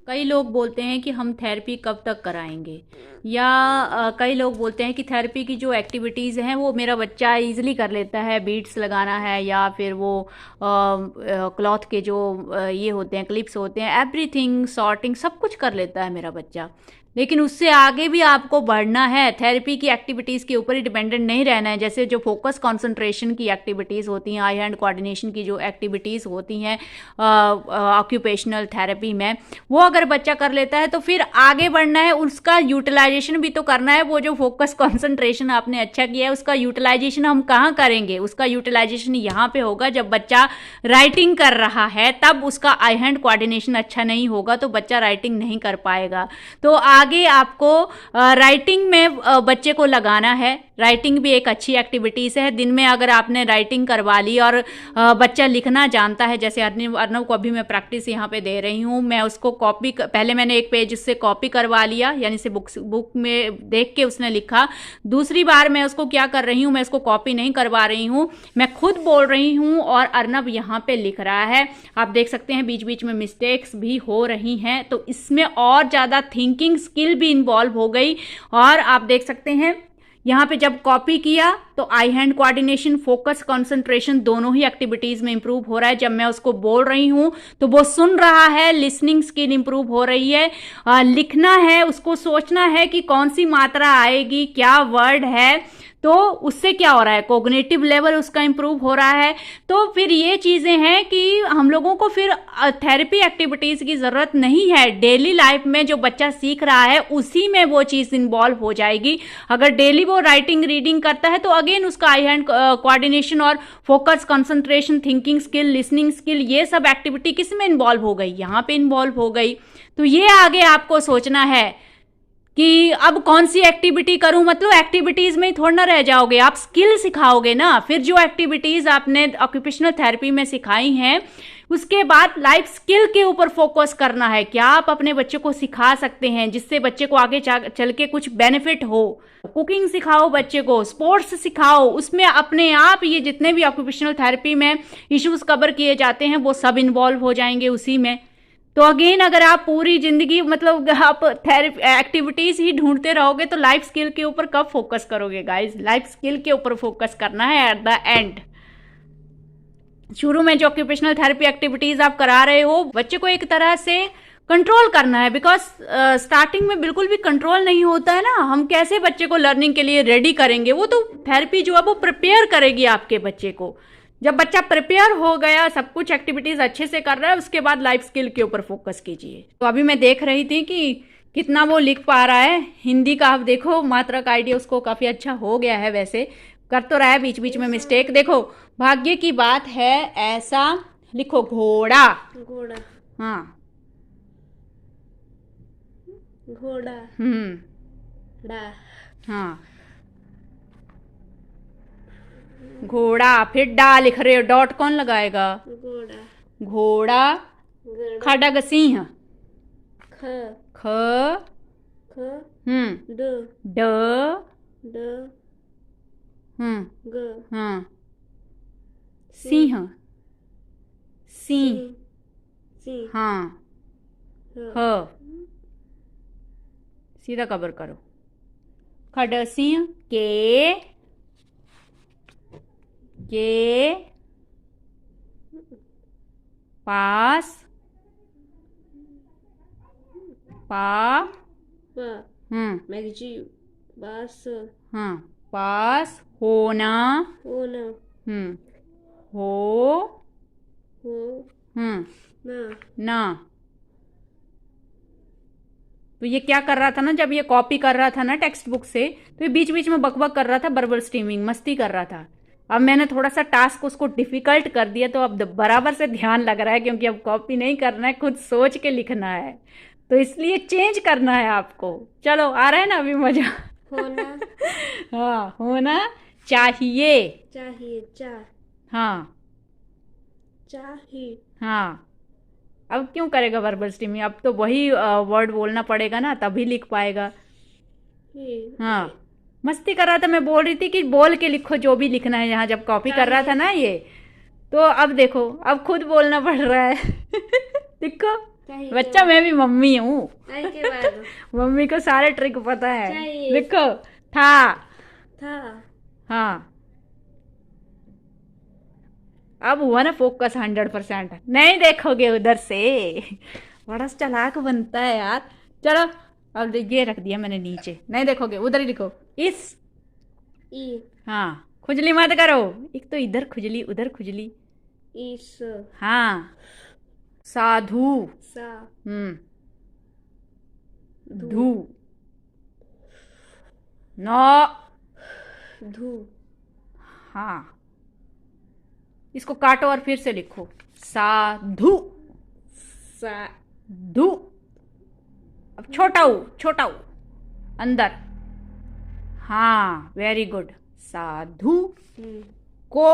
कई लोग बोलते हैं कि हम थेरेपी कब तक कराएंगे, या कई लोग बोलते हैं कि थेरेपी की जो एक्टिविटीज़ हैं वो मेरा बच्चा इजीली कर लेता है, बीट्स लगाना है या फिर वो क्लॉथ के जो ये होते हैं, क्लिप्स होते हैं, एवरीथिंग, सॉर्टिंग, सब कुछ कर लेता है मेरा बच्चा। लेकिन उससे आगे भी आपको बढ़ना है, थेरेपी की एक्टिविटीज़ के ऊपर ही डिपेंडेंट नहीं रहना है। जैसे जो फोकस कंसंट्रेशन की एक्टिविटीज़ होती हैं, आई हैंड कोऑर्डिनेशन की जो एक्टिविटीज़ होती हैं ऑक्यूपेशनल थेरेपी में, वो अगर बच्चा कर लेता है तो फिर आगे बढ़ना है, उसका यूटिलाइजेशन भी तो करना है। वो जो फोकस कंसंट्रेशन आपने अच्छा किया है उसका यूटिलाइजेशन हम कहाँ करेंगे? उसका यूटिलाइजेशन यहाँ पे होगा जब बच्चा राइटिंग कर रहा है, तब उसका आई हैंड कोऑर्डिनेशन अच्छा नहीं होगा तो बच्चा राइटिंग नहीं कर पाएगा। तो आगे आपको राइटिंग में बच्चे को लगाना है। राइटिंग भी एक अच्छी एक्टिविटीज़ है। दिन में अगर आपने राइटिंग करवा ली और बच्चा लिखना जानता है, जैसे अर्नव को अभी मैं प्रैक्टिस यहाँ पे दे रही हूँ, मैं उसको कॉपी, पहले मैंने एक पेज उससे कॉपी करवा लिया, यानी से बुक में देख के उसने लिखा। दूसरी बार मैं उसको क्या कर रही हूँ, मैं उसको कॉपी नहीं करवा रही हूँ, मैं खुद बोल रही हूँ और अर्नव यहाँ पे लिख रहा है। आप देख सकते हैं बीच बीच में मिस्टेक्स भी हो रही हैं, तो इसमें और ज़्यादा थिंकिंग स्किल भी इन्वॉल्व हो गई। और आप देख सकते हैं यहाँ पे जब कॉपी किया तो आई हैंड कोऑर्डिनेशन, फोकस, कंसंट्रेशन दोनों ही एक्टिविटीज में इंप्रूव हो रहा है। जब मैं उसको बोल रही हूँ तो वो सुन रहा है, लिसनिंग स्किल इंप्रूव हो रही है। लिखना है, उसको सोचना है कि कौन सी मात्रा आएगी, क्या वर्ड है, तो उससे क्या हो रहा है, कोग्निटिव लेवल उसका इंप्रूव हो रहा है। तो फिर ये चीज़ें हैं कि हम लोगों को फिर थेरेपी एक्टिविटीज़ की ज़रूरत नहीं है। डेली लाइफ में जो बच्चा सीख रहा है उसी में वो चीज़ इन्वॉल्व हो जाएगी। अगर डेली वो राइटिंग, रीडिंग करता है तो अगेन उसका आई हैंड कोऑर्डिनेशन और focus, concentration, thinking skill, listening skill, ये सब एक्टिविटी किस में इन्वॉल्व हो गई, यहाँ पे इन्वॉल्व हो गई। तो ये आगे आपको सोचना है कि अब कौन सी एक्टिविटी करूं, मतलब एक्टिविटीज में थोड़ा ना रह जाओगे, आप स्किल सिखाओगे ना। फिर जो एक्टिविटीज आपने ऑक्यूपेशनल थेरेपी में सिखाई हैं उसके बाद लाइफ स्किल के ऊपर फोकस करना है। क्या आप अपने बच्चे को सिखा सकते हैं जिससे बच्चे को आगे चल के कुछ बेनिफिट हो। कुकिंग सिखाओ बच्चे को, स्पोर्ट्स सिखाओ, उसमें अपने आप ये जितने भी ऑक्यूपेशनल थेरेपी में इश्यूज कवर किए जाते हैं वो सब इन्वॉल्व हो जाएंगे उसी में। तो अगेन अगर आप पूरी जिंदगी मतलब आप थेरेपी एक्टिविटीज ही ढूंढते रहोगे तो लाइफ स्किल के ऊपर कब फोकस करोगे गाइस? लाइफ स्किल के ऊपर फोकस करना है एट द एंड। शुरू में जो ऑक्यूपेशनल थेरेपी एक्टिविटीज आप करा रहे हो बच्चे को एक तरह से कंट्रोल करना है, बिकॉज स्टार्टिंग में बिल्कुल भी कंट्रोल नहीं होता है ना। हम कैसे बच्चे को लर्निंग के लिए रेडी करेंगे? वो तो थेरेपी जो है वो प्रिपेयर करेगी आपके बच्चे को। जब बच्चा प्रिपेयर हो गया, सब कुछ एक्टिविटीज अच्छे से कर रहा है, उसके बाद लाइफ स्किल के ऊपर फोकस कीजिए। तो अभी मैं देख रही थी कि कितना वो लिख पा रहा है हिंदी का। आप देखो मात्रा का आइडिया उसको काफी अच्छा हो गया है, वैसे कर तो रहा है बीच बीच में मिस्टेक। देखो, भाग्य की बात है ऐसा लिखो, घोड़ा, घोड़ा, हाँ, घोड़ा, डा, हाँ, घोड़ा। फिर डा लिख रहे हो, डॉट कौन लगाएगा? घोड़ा, घोड़ा, गड़ा, खड़ग सिंह, ख, ख, ख, ड, ड, ड, ग, हाँ, सिंह, सिंह, सी, हाँ, ह, सीधा कवर करो। खड़ सिंह, के पास, पा, मैगजी, बास, हाँ, पास, होना, होना, हो, हो, ना, ना। तो ये क्या कर रहा था ना, जब ये कॉपी कर रहा था ना टेक्स्ट बुक से, तो ये बीच बीच में बकबक कर रहा था, बर्बल स्ट्रीमिंग, मस्ती कर रहा था। अब मैंने थोड़ा सा टास्क उसको डिफिकल्ट कर दिया तो अब बराबर से ध्यान लग रहा है, क्योंकि अब कॉपी नहीं करना है, खुद सोच के लिखना है, तो इसलिए चेंज करना है आपको। चलो, आ रहा है ना अभी मजा? होना, हाँ, होना चाहिए, चाहिए, हाँ, चाहिए, हाँ। अब क्यों करेगा वर्बल स्ट्रीमिंग? अब तो वही वर्ड बोलना पड़ेगा ना, तभी लिख पाएगा। हाँ, मस्ती कर रहा था, मैं बोल रही थी कि बोल के लिखो जो भी लिखना है। यहाँ जब कॉपी कर रहा था ना ये, तो अब देखो, अब खुद बोलना पड़ रहा है। देखो, चाहिए बच्चा मैं भी मम्मी हूँ। चाहिए के बाद मम्मी को सारे ट्रिक पता है। चाहिए। लिखो था। था हाँ अब हुआ ना फोकस 100%। नहीं देखोगे उधर से। बड़ा चालाक बनता है यार। चलो अब ये रख दिया मैंने नीचे, नहीं देखोगे उधर ही लिखो इस। ई हाँ खुजली मत करो, एक तो इधर खुजली उधर खुजली। इस हाँ साधु। सा हम्म धू धू। नौ। धू हाँ इसको काटो और फिर से लिखो साधु। सा धु। अब छोटा ऊ अंदर। हाँ वेरी गुड। साधु को।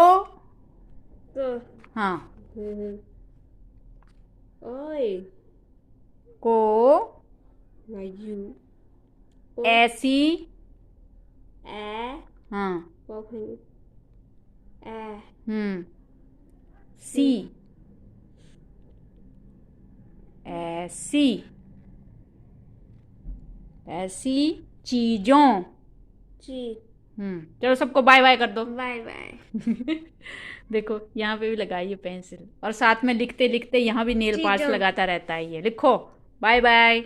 को हाँ ओए को यू ऐसी। ए हाँ walking ए सी ऐसी ऐसी चीजों। जी चलो सबको बाय बाय कर दो। बाय बाय देखो यहाँ पे भी लगाई है पेंसिल, और साथ में लिखते लिखते यहाँ भी नेल पॉलिश चीजों। लगाता रहता है ये। लिखो बाय बाय।